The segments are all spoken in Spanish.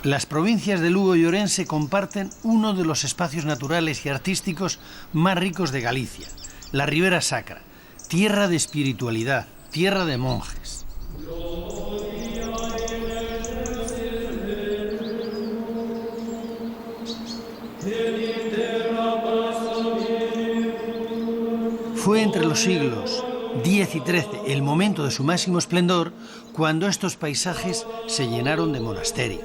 Las provincias de Lugo y Orense comparten uno de los espacios naturales y artísticos más ricos de Galicia, la Ribera Sacra, tierra de espiritualidad, tierra de monjes. Fue entre los siglos X y XIII, el momento de su máximo esplendor, cuando estos paisajes se llenaron de monasterios.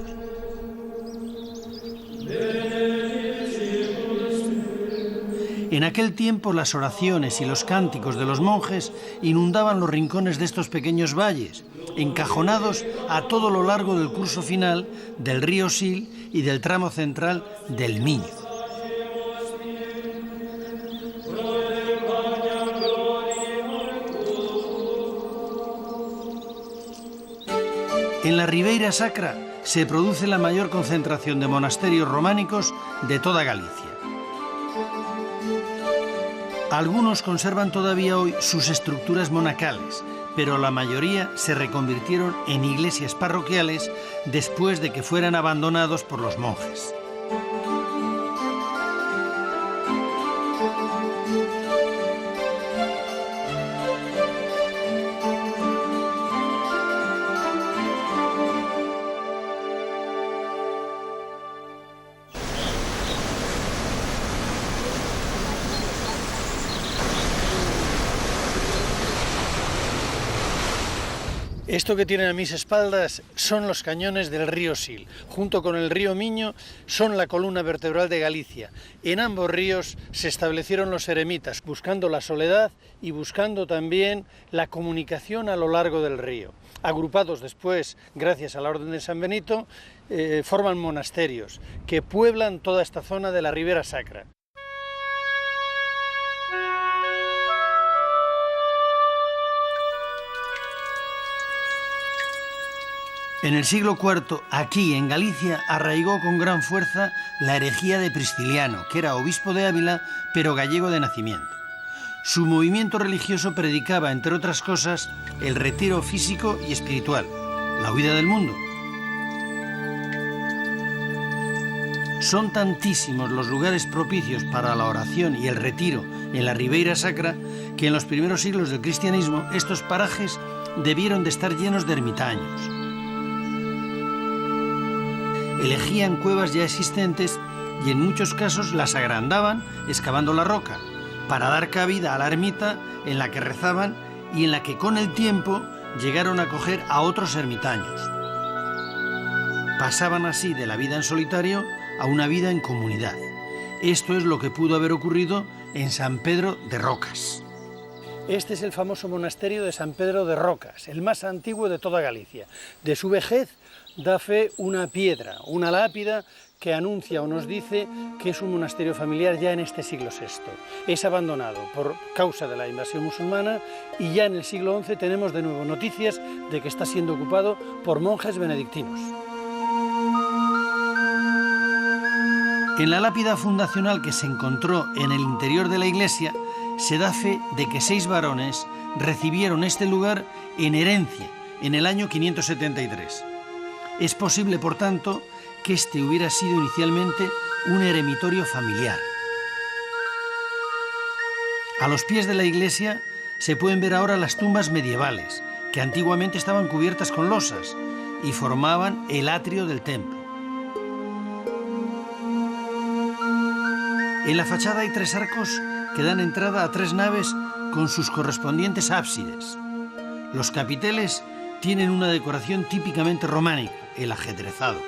En aquel tiempo las oraciones y los cánticos de los monjes inundaban los rincones de estos pequeños valles, encajonados a todo lo largo del curso final del río Sil y del tramo central del Miño. En la Ribeira Sacra se produce la mayor concentración de monasterios románicos de toda Galicia. Algunos conservan todavía hoy sus estructuras monacales, pero la mayoría se reconvirtieron en iglesias parroquiales después de que fueran abandonados por los monjes. Esto que tienen a mis espaldas son los cañones del río Sil. Junto con el río Miño son la columna vertebral de Galicia. En ambos ríos se establecieron los eremitas, buscando la soledad y buscando también la comunicación a lo largo del río. Agrupados después, gracias a la Orden de San Benito, forman monasterios que pueblan toda esta zona de la Ribera Sacra. En el siglo IV, aquí en Galicia, arraigó con gran fuerza la herejía de Prisciliano, que era obispo de Ávila, pero gallego de nacimiento. Su movimiento religioso predicaba, entre otras cosas, el retiro físico y espiritual, la huida del mundo. Son tantísimos los lugares propicios para la oración y el retiro en la Ribeira Sacra que en los primeros siglos del cristianismo estos parajes debieron de estar llenos de ermitaños. Elegían cuevas ya existentes y en muchos casos las agrandaban excavando la roca para dar cabida a la ermita en la que rezaban y en la que con el tiempo llegaron a acoger a otros ermitaños. Pasaban así de la vida en solitario a una vida en comunidad. Esto es lo que pudo haber ocurrido en San Pedro de Rocas. Este es el famoso monasterio de San Pedro de Rocas, el más antiguo de toda Galicia. De su vejez da fe una piedra, una lápida que anuncia o nos dice que es un monasterio familiar ya en este siglo VI. Es abandonado por causa de la invasión musulmana y ya en el siglo XI tenemos de nuevo noticias de que está siendo ocupado por monjes benedictinos. En la lápida fundacional que se encontró en el interior de la iglesia se da fe de que 6 varones recibieron este lugar en herencia en el año 573. Es posible, por tanto, que este hubiera sido inicialmente un eremitorio familiar. A los pies de la iglesia se pueden ver ahora las tumbas medievales, que antiguamente estaban cubiertas con losas y formaban el atrio del templo. En la fachada hay 3 arcos que dan entrada a 3 naves con sus correspondientes ábsides. Los capiteles tienen una decoración típicamente románica, el ajedrezado.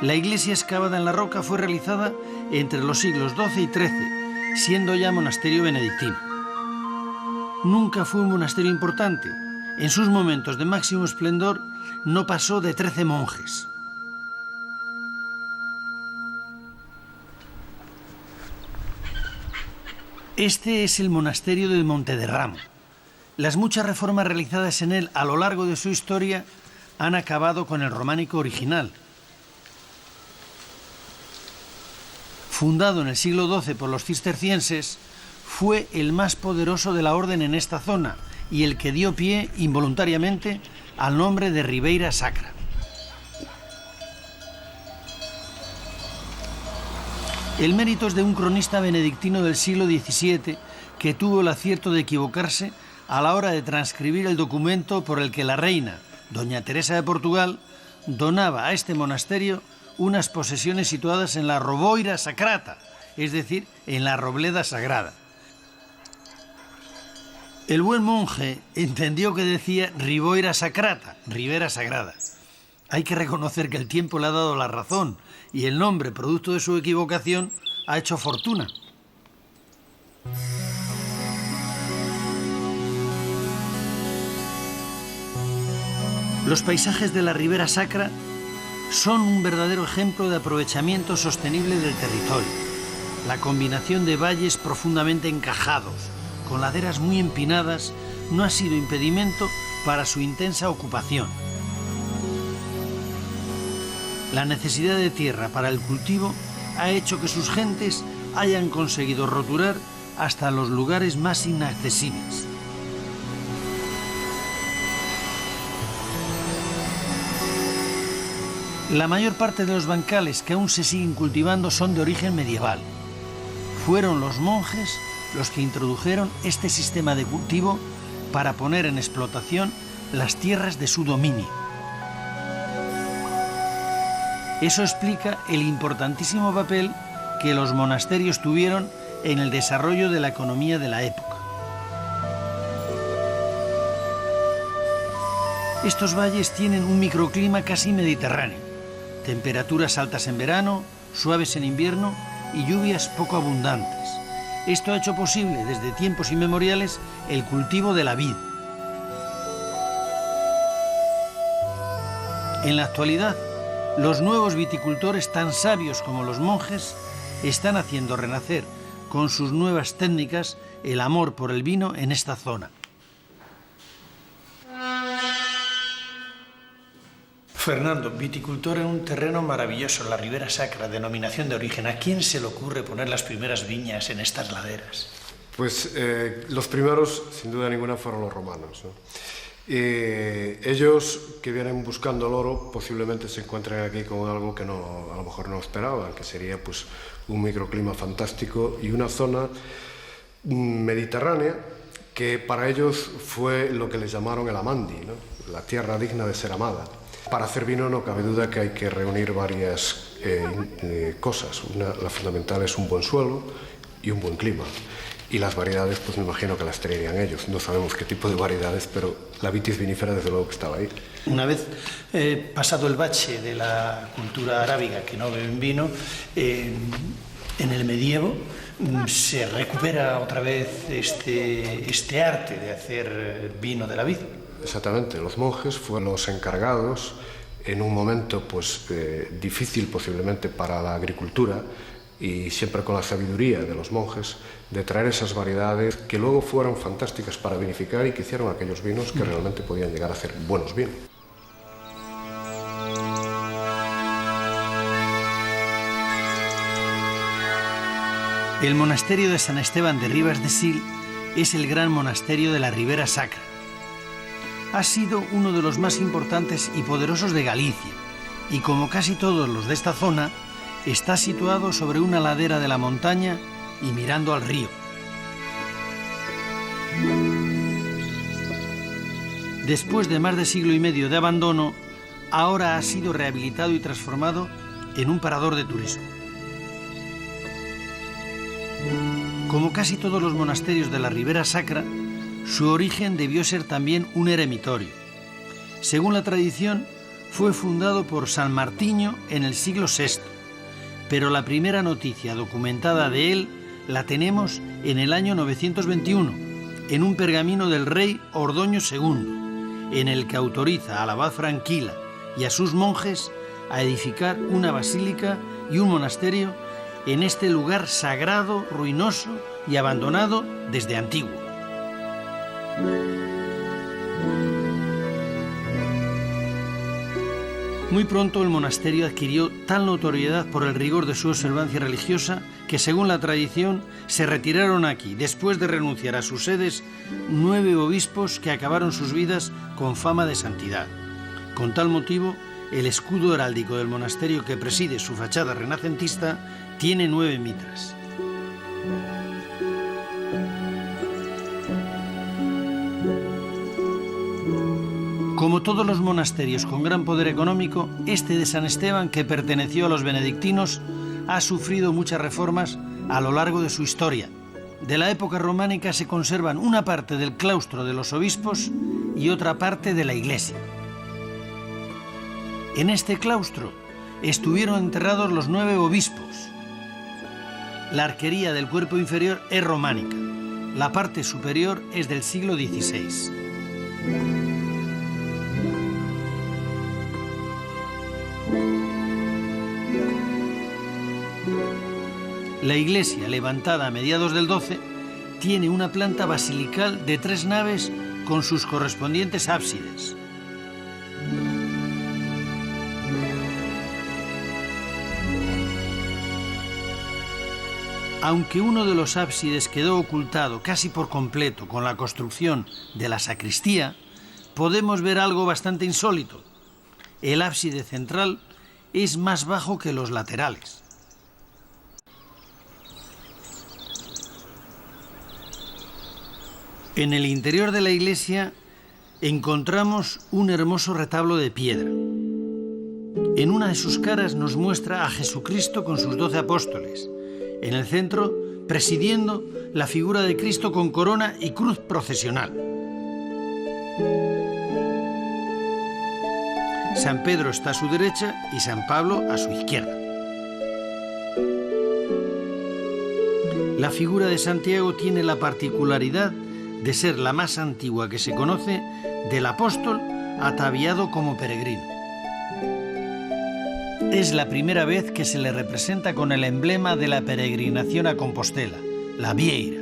La iglesia excavada en la roca fue realizada entre los siglos XII y XIII, siendo ya monasterio benedictino. Nunca fue un monasterio importante. En sus momentos de máximo esplendor no pasó de 13 monjes. Este es el monasterio de Montederramo. Las muchas reformas realizadas en él a lo largo de su historia han acabado con el románico original. Fundado en el siglo XII por los cistercienses, fue el más poderoso de la orden en esta zona y el que dio pie involuntariamente al nombre de Ribeira Sacra. El mérito es de un cronista benedictino del siglo XVII que tuvo el acierto de equivocarse a la hora de transcribir el documento por el que la reina, doña Teresa de Portugal, donaba a este monasterio unas posesiones situadas en la Roboira Sacrata, es decir, en la Robleda Sagrada. El buen monje entendió que decía Riboira Sacrata, Ribera Sagrada. Hay que reconocer que el tiempo le ha dado la razón y el nombre, producto de su equivocación, ha hecho fortuna. Los paisajes de la Ribera Sacra son un verdadero ejemplo de aprovechamiento sostenible del territorio. La combinación de valles profundamente encajados, con laderas muy empinadas, no ha sido impedimento para su intensa ocupación. La necesidad de tierra para el cultivo ha hecho que sus gentes hayan conseguido roturar hasta los lugares más inaccesibles. La mayor parte de los bancales que aún se siguen cultivando son de origen medieval. Fueron los monjes los que introdujeron este sistema de cultivo para poner en explotación las tierras de su dominio. Eso explica el importantísimo papel que los monasterios tuvieron en el desarrollo de la economía de la época. Estos valles tienen un microclima casi mediterráneo, temperaturas altas en verano, suaves en invierno y lluvias poco abundantes. Esto ha hecho posible desde tiempos inmemoriales el cultivo de la vid. En la actualidad, los nuevos viticultores, tan sabios como los monjes, están haciendo renacer con sus nuevas técnicas el amor por el vino en esta zona. Fernando, viticultor en un terreno maravilloso, la Ribera Sacra, denominación de origen. ¿A quién se le ocurre poner las primeras viñas en estas laderas? Pues los primeros, sin duda ninguna, fueron los romanos, ¿no? Ellos, que vienen buscando el oro, posiblemente se encuentren aquí con algo que no, a lo mejor no esperaban, que sería pues un microclima fantástico y una zona mediterránea que para ellos fue lo que les llamaron el Amandi, ¿no? La tierra digna de ser amada. Para hacer vino no cabe duda que hay que reunir varias cosas. La fundamental es un buen suelo y un buen clima. Y las variedades, pues me imagino que las traerían ellos. No sabemos qué tipo de variedades, pero la vitis vinífera desde luego que estaba ahí. Una vez pasado el bache de la cultura arábiga, que no beben vino, en el medievo se recupera otra vez este arte de hacer vino de la vid. Exactamente, los monjes fueron los encargados en un momento pues difícil posiblemente para la agricultura y siempre con la sabiduría de los monjes de traer esas variedades que luego fueron fantásticas para vinificar y que hicieron aquellos vinos que realmente podían llegar a ser buenos vinos. El monasterio de San Esteban de Ribas de Sil es el gran monasterio de la Ribera Sacra. Ha sido uno de los más importantes y poderosos de Galicia y, como casi todos los de esta zona, está situado sobre una ladera de la montaña y mirando al río. Después de más de siglo y medio de abandono, ahora ha sido rehabilitado y transformado en un parador de turismo. Como casi todos los monasterios de la Ribera Sacra, su origen debió ser también un eremitorio. Según la tradición, fue fundado por San Martiño en el siglo VI, pero la primera noticia documentada de él la tenemos en el año 921, en un pergamino del rey Ordoño II, en el que autoriza al abad Franquila y a sus monjes a edificar una basílica y un monasterio en este lugar sagrado, ruinoso y abandonado desde antiguo. Muy pronto el monasterio adquirió tal notoriedad por el rigor de su observancia religiosa que, según la tradición, se retiraron aquí, después de renunciar a sus sedes, 9 obispos que acabaron sus vidas con fama de santidad. Con tal motivo, el escudo heráldico del monasterio que preside su fachada renacentista Tiene 9 mitras. Como todos los monasterios con gran poder económico, este de San Esteban, que perteneció a los benedictinos, ha sufrido muchas reformas a lo largo de su historia. De la época románica se conservan una parte del claustro de los obispos y otra parte de la iglesia. En este claustro estuvieron enterrados los 9 obispos. La arquería del cuerpo inferior es románica. La parte superior es del siglo XVI. La iglesia, levantada a mediados del XII, tiene una planta basilical de 3 naves con sus correspondientes ábsides. Aunque uno de los ábsides quedó ocultado casi por completo con la construcción de la sacristía, podemos ver algo bastante insólito. El ábside central es más bajo que los laterales. En el interior de la iglesia encontramos un hermoso retablo de piedra. En una de sus caras nos muestra a Jesucristo con sus 12 apóstoles. En el centro, presidiendo, la figura de Cristo con corona y cruz procesional. San Pedro está a su derecha y San Pablo a su izquierda. La figura de Santiago tiene la particularidad de ser la más antigua que se conoce del apóstol ataviado como peregrino. Es la primera vez que se le representa con el emblema de la peregrinación a Compostela, la vieira.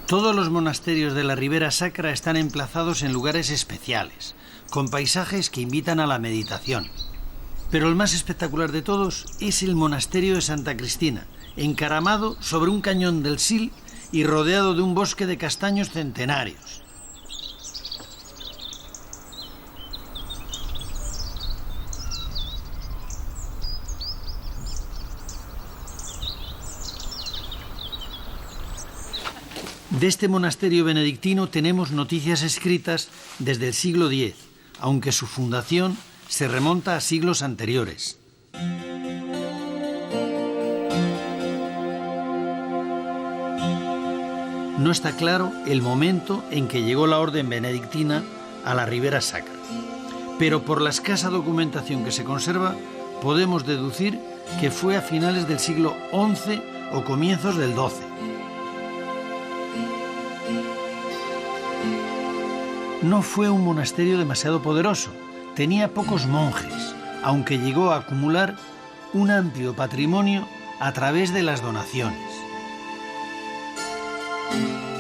Todos los monasterios de la Ribera Sacra están emplazados en lugares especiales, con paisajes que invitan a la meditación. Pero el más espectacular de todos es el monasterio de Santa Cristina, encaramado sobre un cañón del Sil y rodeado de un bosque de castaños centenarios. De este monasterio benedictino tenemos noticias escritas desde el siglo X, aunque su fundación se remonta a siglos anteriores. No está claro el momento en que llegó la orden benedictina a la Ribera Sacra, pero por la escasa documentación que se conserva podemos deducir que fue a finales del siglo XI o comienzos del XII. No fue un monasterio demasiado poderoso, tenía pocos monjes, aunque llegó a acumular un amplio patrimonio a través de las donaciones.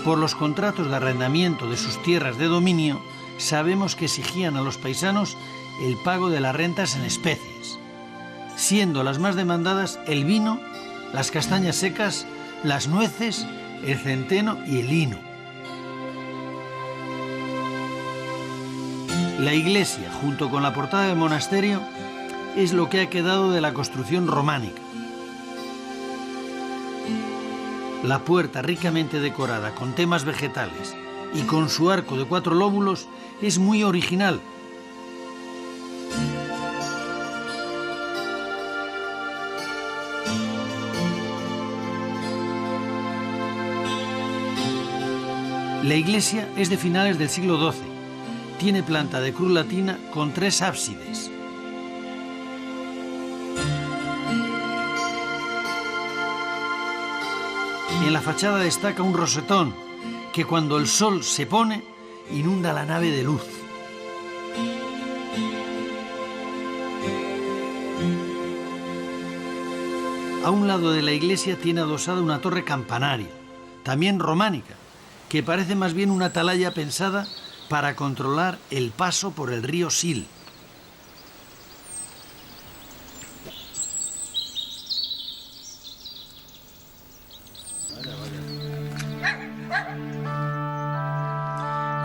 Por los contratos de arrendamiento de sus tierras de dominio, sabemos que exigían a los paisanos el pago de las rentas en especies, siendo las más demandadas el vino, las castañas secas, las nueces, el centeno y el lino. La iglesia, junto con la portada del monasterio, es lo que ha quedado de la construcción románica. La puerta, ricamente decorada con temas vegetales y con su arco de 4 lóbulos, es muy original. La iglesia es de finales del siglo XII. Tiene planta de cruz latina con 3 ábsides. En la fachada destaca un rosetón que cuando el sol se pone inunda la nave de luz. A un lado de la iglesia tiene adosada una torre campanaria, también románica, que parece más bien una atalaya pensada para controlar el paso por el río Sil.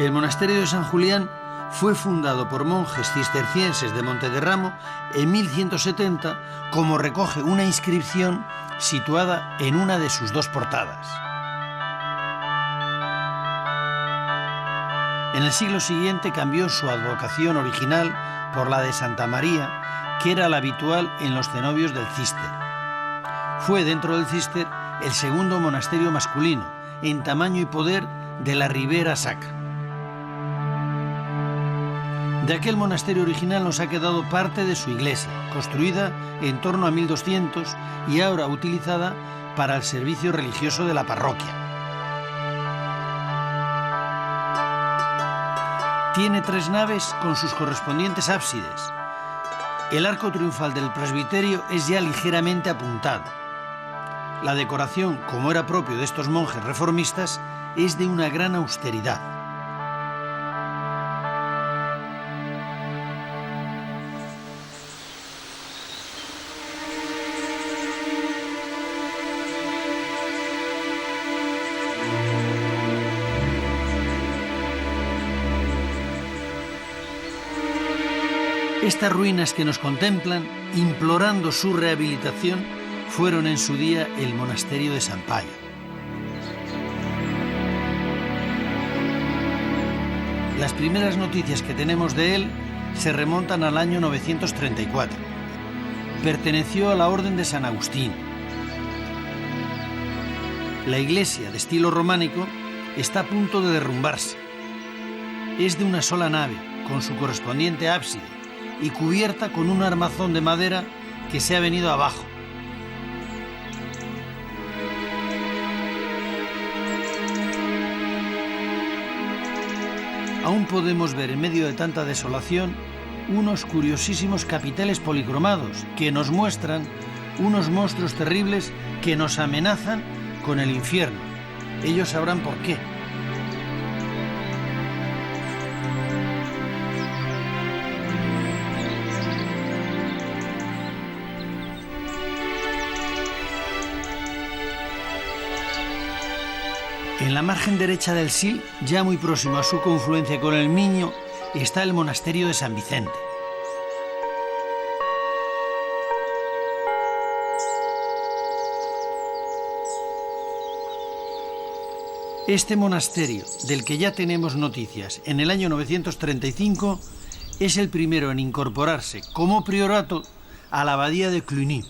El monasterio de San Julián fue fundado por monjes cistercienses de Montederramo en 1170, como recoge una inscripción situada en una de sus dos portadas. En el siglo siguiente cambió su advocación original por la de Santa María, que era la habitual en los cenobios del Císter. Fue dentro del Císter el segundo monasterio masculino, en tamaño y poder, de la Ribera Sacra. De aquel monasterio original nos ha quedado parte de su iglesia, construida en torno a 1200 y ahora utilizada para el servicio religioso de la parroquia. Tiene 3 naves con sus correspondientes ábsides. El arco triunfal del presbiterio es ya ligeramente apuntado. La decoración, como era propio de estos monjes reformistas, es de una gran austeridad. Estas ruinas que nos contemplan, implorando su rehabilitación, fueron en su día el monasterio de San Payo. Las primeras noticias que tenemos de él se remontan al año 934. Perteneció a la Orden de San Agustín. La iglesia, de estilo románico, está a punto de derrumbarse. Es de una sola nave, con su correspondiente ábside, y cubierta con un armazón de madera que se ha venido abajo. Aún podemos ver en medio de tanta desolación unos curiosísimos capiteles policromados que nos muestran unos monstruos terribles que nos amenazan con el infierno. Ellos sabrán por qué. En la margen derecha del Sil, ya muy próximo a su confluencia con el Miño, está el monasterio de San Vicente. Este monasterio, del que ya tenemos noticias en el año 935, es el primero en incorporarse como priorato a la abadía de Cluny.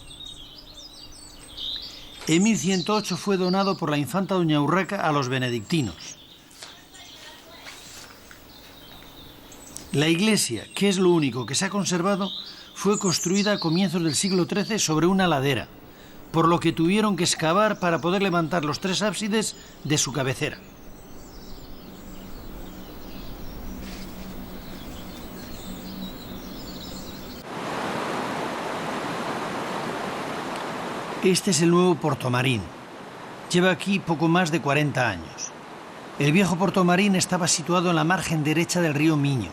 En 1108 fue donado por la infanta doña Urraca a los benedictinos. La iglesia, que es lo único que se ha conservado, fue construida a comienzos del siglo XIII sobre una ladera, por lo que tuvieron que excavar para poder levantar los 3 ábsides de su cabecera. Este es el nuevo Portomarín. Lleva aquí poco más de 40 años. El viejo Portomarín estaba situado en la margen derecha del río Miño,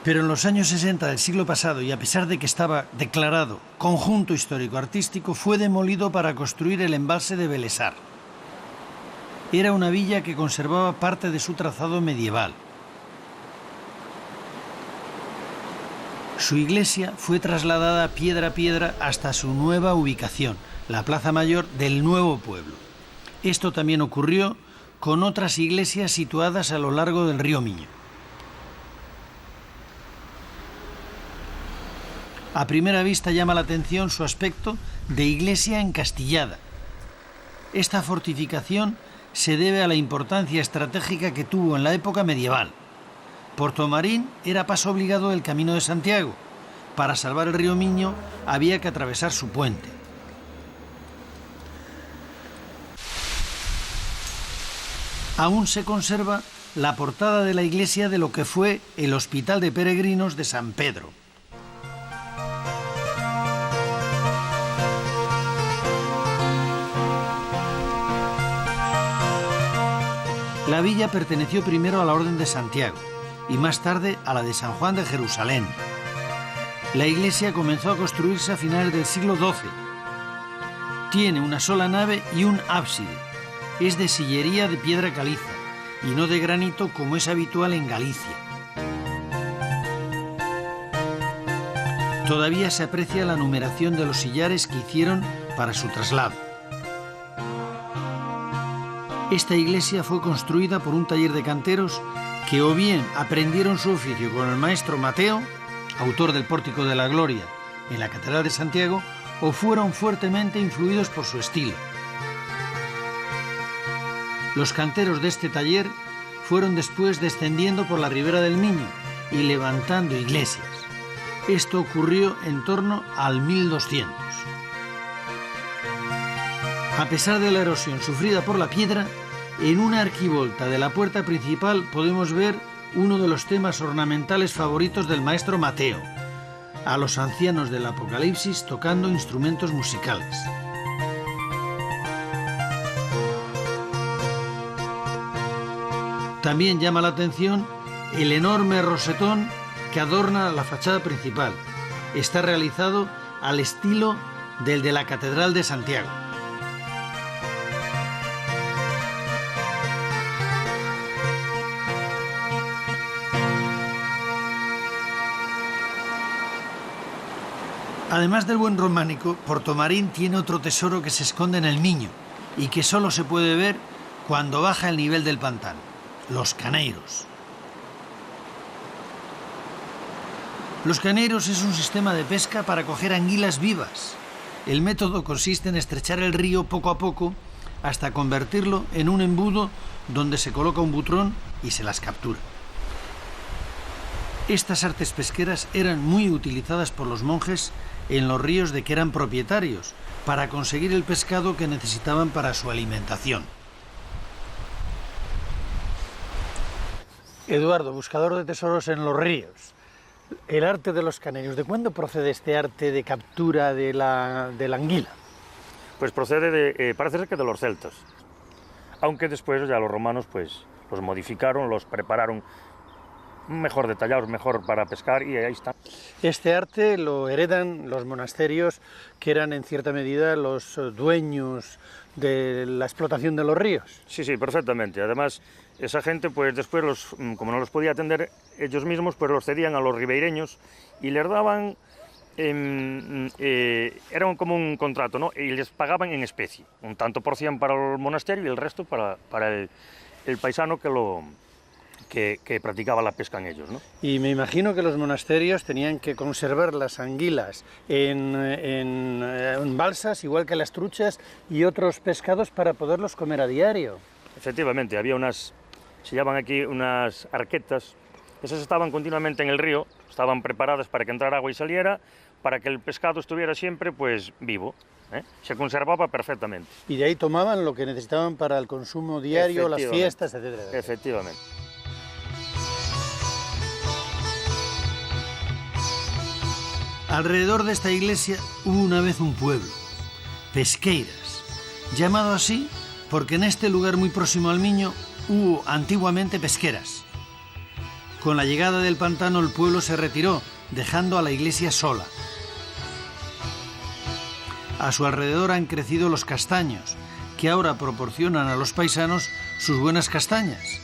pero en los años 60 del siglo pasado, y a pesar de que estaba declarado conjunto histórico-artístico, fue demolido para construir el embalse de Belesar. Era una villa que conservaba parte de su trazado medieval. Su iglesia fue trasladada piedra a piedra hasta su nueva ubicación, la Plaza Mayor del nuevo pueblo. Esto también ocurrió con otras iglesias situadas a lo largo del río Miño. A primera vista llama la atención su aspecto de iglesia encastillada. Esta fortificación se debe a la importancia estratégica que tuvo en la época medieval. Portomarín era paso obligado del Camino de Santiago. Para salvar el río Miño había que atravesar su puente. Aún se conserva la portada de la iglesia de lo que fue el Hospital de Peregrinos de San Pedro. La villa perteneció primero a la Orden de Santiago y más tarde a la de San Juan de Jerusalén. La iglesia comenzó a construirse a finales del siglo XII. Tiene una sola nave y un ábside. Es de sillería de piedra caliza y no de granito como es habitual en Galicia. Todavía se aprecia la numeración de los sillares que hicieron para su traslado. Esta iglesia fue construida por un taller de canteros que o bien aprendieron su oficio con el maestro Mateo, autor del Pórtico de la Gloria en la Catedral de Santiago, o fueron fuertemente influidos por su estilo. Los canteros de este taller fueron después descendiendo por la ribera del Miño y levantando iglesias. Esto ocurrió en torno al 1200. A pesar de la erosión sufrida por la piedra, en una arquivolta de la puerta principal podemos ver uno de los temas ornamentales favoritos del maestro Mateo, a los ancianos del Apocalipsis tocando instrumentos musicales. También llama la atención el enorme rosetón que adorna la fachada principal. Está realizado al estilo del de la Catedral de Santiago. Además del buen románico, Portomarín tiene otro tesoro que se esconde en el Miño y que solo se puede ver cuando baja el nivel del pantano: los caneiros. Los caneiros es un sistema de pesca para coger anguilas vivas. El método consiste en estrechar el río poco a poco hasta convertirlo en un embudo donde se coloca un butrón y se las captura. Estas artes pesqueras eran muy utilizadas por los monjes en los ríos de que eran propietarios para conseguir el pescado que necesitaban para su alimentación. Eduardo, buscador de tesoros en los ríos. El arte de los caneiros, ¿de cuándo procede este arte de captura de la anguila? Pues procede parece ser que de los celtas, aunque después ya los romanos pues los modificaron, los prepararon mejor detallados, mejor para pescar, y ahí está. Este arte lo heredan los monasterios, que eran en cierta medida los dueños de la explotación de los ríos. Sí, perfectamente. Además, esa gente, pues después, como no los podía atender ellos mismos, pues los cedían a los ribeireños y les daban, era como un contrato, ¿no? Y les pagaban en especie, un tanto por cien para el monasterio y el resto para el paisano que practicaba la pesca en ellos, ¿no? Y me imagino que los monasterios tenían que conservar las anguilas en balsas, igual que las truchas y otros pescados, para poderlos comer a diario. Efectivamente, había se llaman aquí unas arquetas. Esas estaban continuamente en el río, estaban preparadas para que entrara agua y saliera, para que el pescado estuviera siempre pues vivo, ¿eh? Se conservaba perfectamente. Y de ahí tomaban lo que necesitaban para el consumo diario, las fiestas, etcétera. Efectivamente. Alrededor de esta iglesia hubo una vez un pueblo, Pesqueiras, llamado así porque en este lugar muy próximo al Miño hubo antiguamente pesqueras. Con la llegada del pantano el pueblo se retiró, dejando a la iglesia sola. A su alrededor han crecido los castaños, que ahora proporcionan a los paisanos sus buenas castañas.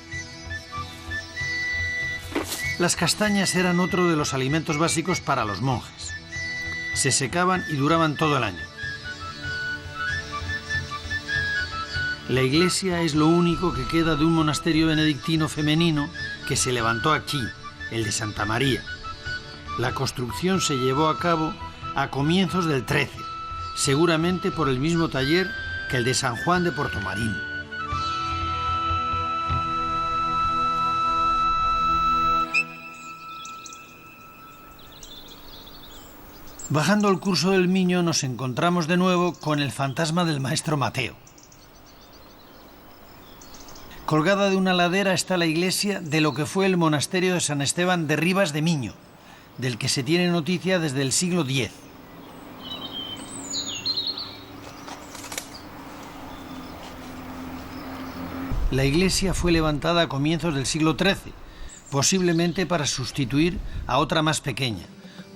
Las castañas eran otro de los alimentos básicos para los monjes. Se secaban y duraban todo el año. La iglesia es lo único que queda de un monasterio benedictino femenino que se levantó aquí, el de Santa María. La construcción se llevó a cabo a comienzos del 13, seguramente por el mismo taller que el de San Juan de Portomarín. Bajando el curso del Miño nos encontramos de nuevo con el fantasma del maestro Mateo. Colgada de una ladera está la iglesia de lo que fue el monasterio de San Esteban de Ribas de Miño, del que se tiene noticia desde el siglo X. La iglesia fue levantada a comienzos del siglo XIII, posiblemente para sustituir a otra más pequeña,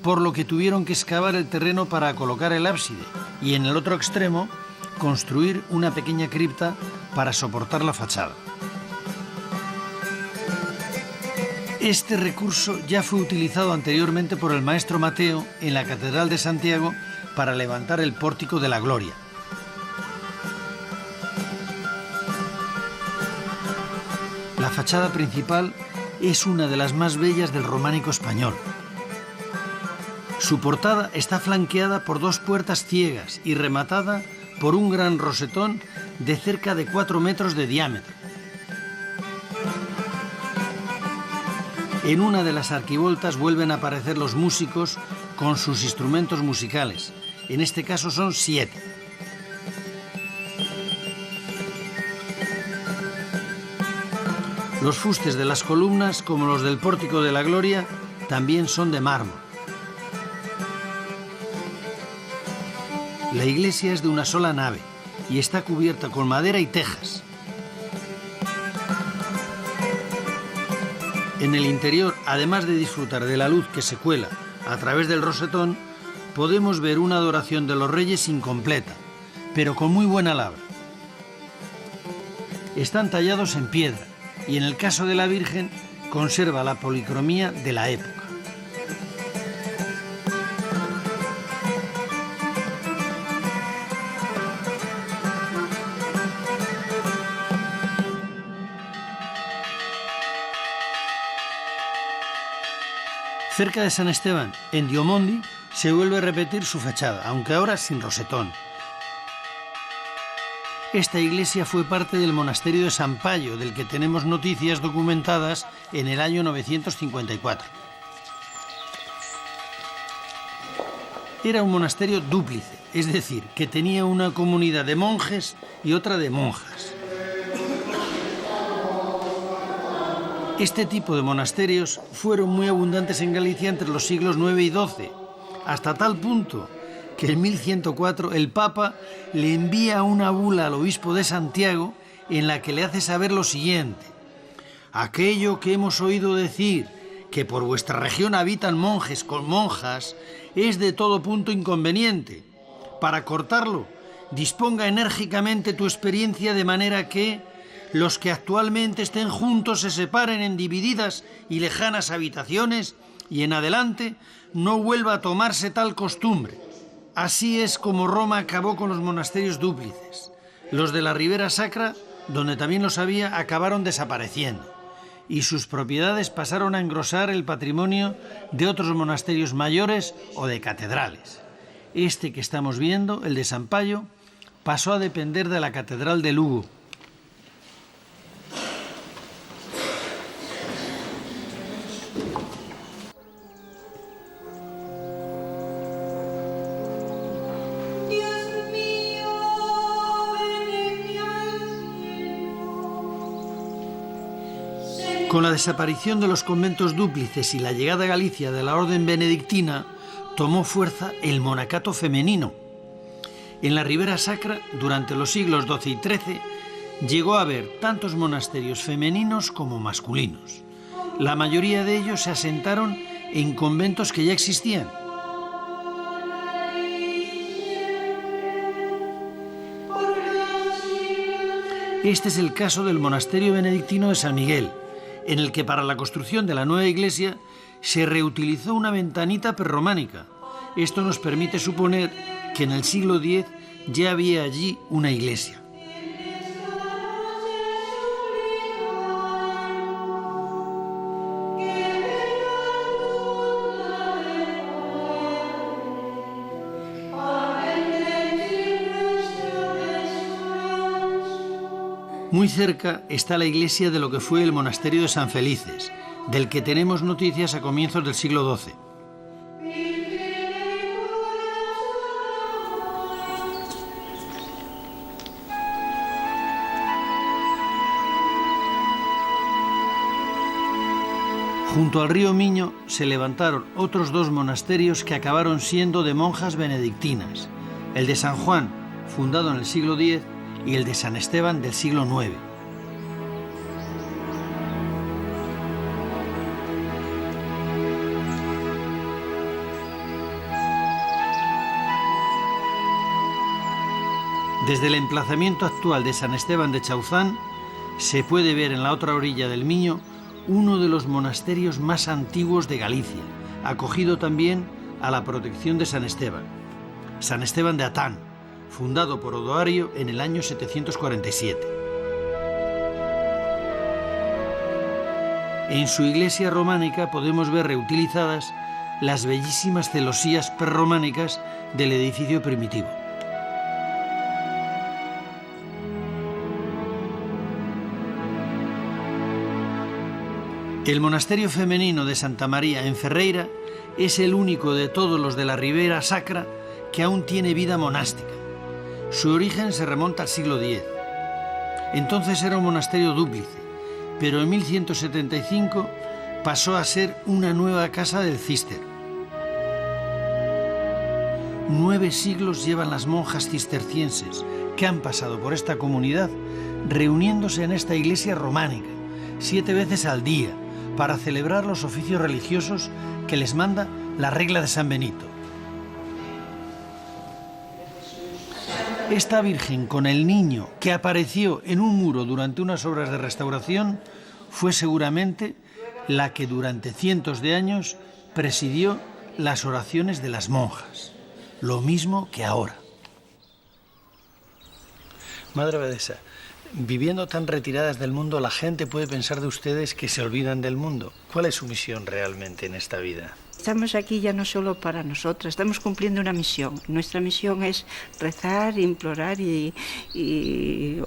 por lo que tuvieron que excavar el terreno para colocar el ábside y en el otro extremo construir una pequeña cripta para soportar la fachada. Este recurso ya fue utilizado anteriormente por el maestro Mateo en la Catedral de Santiago para levantar el Pórtico de la Gloria. La fachada principal es una de las más bellas del románico español. Su portada está flanqueada por dos puertas ciegas y rematada por un gran rosetón de cerca de 4 metros de diámetro. En una de las arquivoltas vuelven a aparecer los músicos con sus instrumentos musicales. En este caso son 7. Los fustes de las columnas, como los del Pórtico de la Gloria, también son de mármol. La iglesia es de una sola nave y está cubierta con madera y tejas. En el interior, además de disfrutar de la luz que se cuela a través del rosetón, podemos ver una adoración de los reyes incompleta, pero con muy buena labra. Están tallados en piedra y en el caso de la Virgen conserva la policromía de la época. Cerca de San Esteban, en Diomondi, se vuelve a repetir su fachada, aunque ahora sin rosetón. Esta iglesia fue parte del monasterio de San Payo, del que tenemos noticias documentadas en el año 954. Era un monasterio dúplice, es decir, que tenía una comunidad de monjes y otra de monjas. Este tipo de monasterios fueron muy abundantes en Galicia entre los siglos IX y XII, hasta tal punto que en 1104 el Papa le envía una bula al obispo de Santiago en la que le hace saber lo siguiente: aquello que hemos oído decir, que por vuestra región habitan monjes con monjas, es de todo punto inconveniente. Para cortarlo, disponga enérgicamente tu experiencia de manera que los que actualmente estén juntos se separen en divididas y lejanas habitaciones y en adelante no vuelva a tomarse tal costumbre. Así es como Roma acabó con los monasterios dúplices. Los de la Ribera Sacra, donde también los había, acabaron desapareciendo y sus propiedades pasaron a engrosar el patrimonio de otros monasterios mayores o de catedrales. Este que estamos viendo, el de San Payo, pasó a depender de la Catedral de Lugo. Con la desaparición de los conventos dúplices y la llegada a Galicia de la orden benedictina, tomó fuerza el monacato femenino. En la Ribera Sacra, durante los siglos XII y XIII, llegó a haber tantos monasterios femeninos como masculinos. La mayoría de ellos se asentaron en conventos que ya existían. Este es el caso del monasterio benedictino de San Miguel, en el que para la construcción de la nueva iglesia se reutilizó una ventanita prerrománica. Esto nos permite suponer que en el siglo X ya había allí una iglesia. Muy cerca está la iglesia de lo que fue el monasterio de San Felices, del que tenemos noticias a comienzos del siglo XII. Junto al río Miño se levantaron otros 2 monasterios que acabaron siendo de monjas benedictinas, el de San Juan, fundado en el siglo X, y el de San Esteban del siglo IX. Desde el emplazamiento actual de San Esteban de Chauzán se puede ver en la otra orilla del Miño uno de los monasterios más antiguos de Galicia, acogido también a la protección de San Esteban de Atán, fundado por Odoario en el año 747. En su iglesia románica podemos ver reutilizadas las bellísimas celosías prerrománicas del edificio primitivo. El monasterio femenino de Santa María en Ferreira es el único de todos los de la Ribera Sacra que aún tiene vida monástica. Su origen se remonta al siglo X. Entonces era un monasterio dúplice, pero en 1175 pasó a ser una nueva casa del Císter. 9 siglos llevan las monjas cistercienses que han pasado por esta comunidad reuniéndose en esta iglesia románica 7 veces al día para celebrar los oficios religiosos que les manda la regla de San Benito. Esta Virgen con el niño que apareció en un muro durante unas obras de restauración fue seguramente la que durante cientos de años presidió las oraciones de las monjas, lo mismo que ahora. Madre Abadesa, viviendo tan retiradas del mundo, la gente puede pensar de ustedes que se olvidan del mundo. ¿Cuál es su misión realmente en esta vida? Estamos aquí ya no solo para nosotras, estamos cumpliendo una misión. Nuestra misión es rezar, implorar y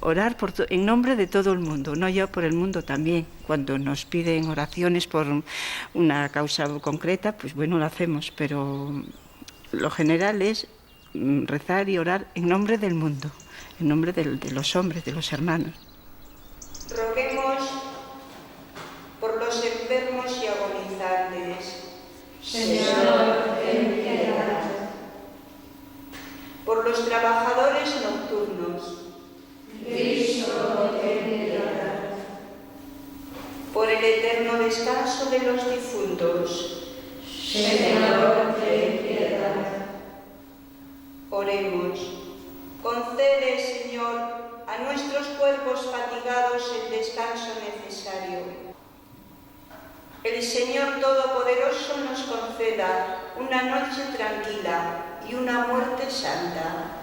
orar en nombre de todo el mundo, no ya por el mundo también. Cuando nos piden oraciones por una causa concreta, pues bueno, lo hacemos, pero lo general es rezar y orar en nombre del mundo, en nombre de los hombres, de los hermanos. Roguemos por los enfermos y agonizantes. Señor, ten piedad. Por los trabajadores nocturnos. Cristo, ten piedad. Por el eterno descanso de los difuntos. Señor, ten piedad. Oremos. Concede, Señor, a nuestros cuerpos fatigados el descanso necesario. El Señor Todopoderoso nos conceda una noche tranquila y una muerte santa.